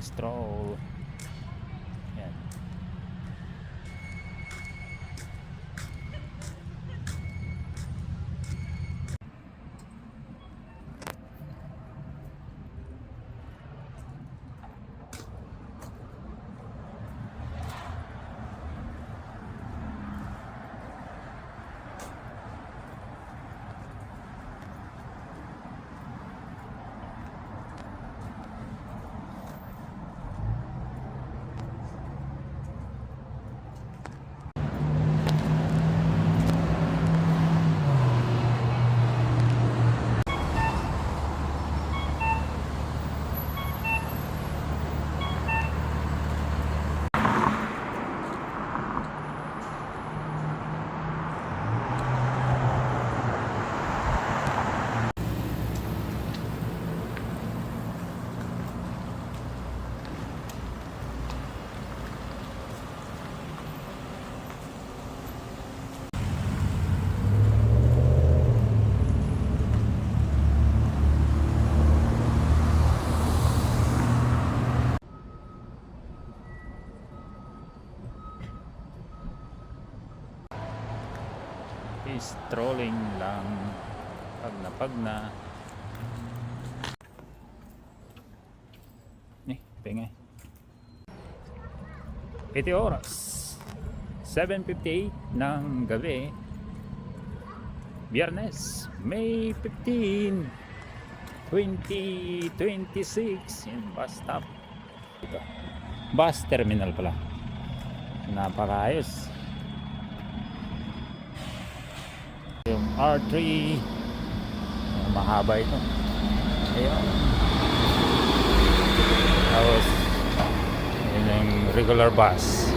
Stroll. Yan. Strolling lang pag na pingay 8 oras 7:58 ng gabi, Biyernes, May 15, 2026. Yung bus stop ito. Bus terminal pala, napakaayos. Yung R3, mahaba ito. Ayun. Tapos yun yung regular bus.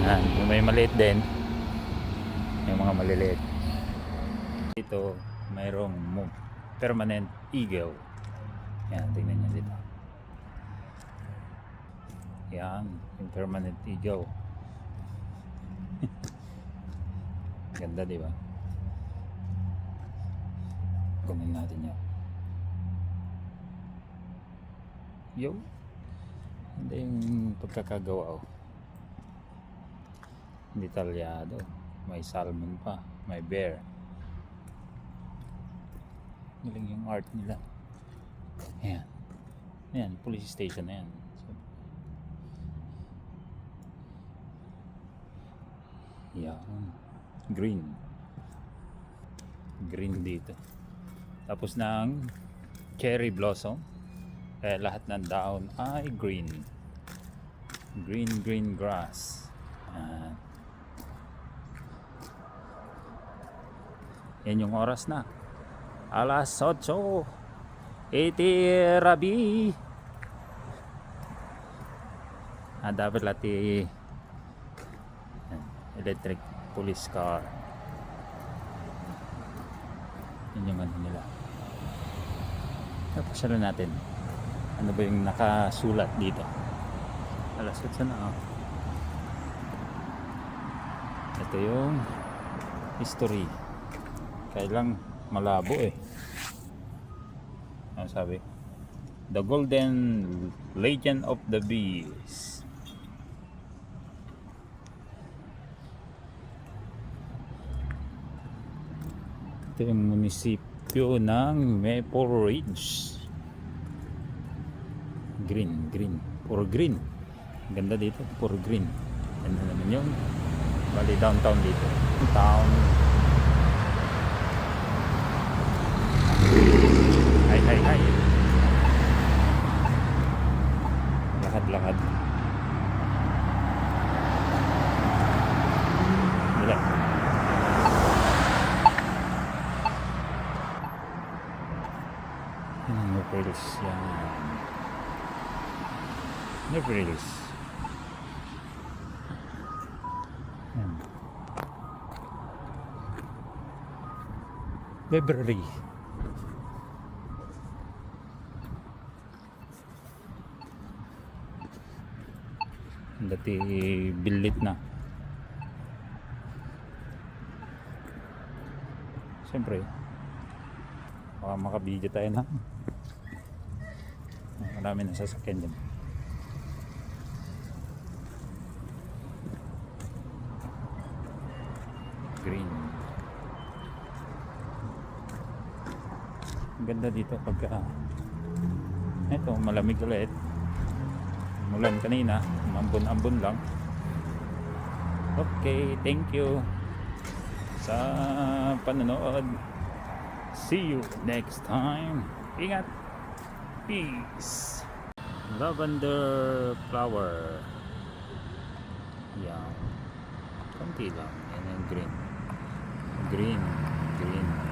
Ayan, yung may maliit din, yung mga maliliit. Dito mayroong permanent eagle. Yan, tingnan nyo dito. Yan, yung permanent eagle. Ganda, di ba? Kunin natin yun. Yo, hindi yung pagkakagawa, oh. Detalyado. May salmon pa, may bear. Galing yung art nila. Ayan. Ayan, police station na yan. So, yan. Green dito, tapos ng cherry blossom, kaya lahat ng daon ay green grass. Yan yung oras na, alas 8:80 rabi. Dapat lati electric police car. Yun yung ano nila. Tapos sala natin, ano ba yung nakasulat dito. Alas 8 na, oh. Ito yung history. Kailang malabo eh. Ano sabi? The Golden Legend of the Bees. Ito yung munisipyo ng Maple Ridge. Green, puro green. Ganda dito, puro green. Ganda naman yung bali downtown dito. Town. Hi. Lakad. Wala. Napils yan. Napils. Library. Dati bilit na. Siyempre baka makabidyo tayo na Marami na sasakyan dyan. Green. Ang ganda dito pagka eto, malamig ulit. Mulan kanina, ambon-ambon lang. Okay, thank you sa panonood. See you next time. Ingat. Peace. Lavender flower. Yan. Konti lang. Yan yung green. Green.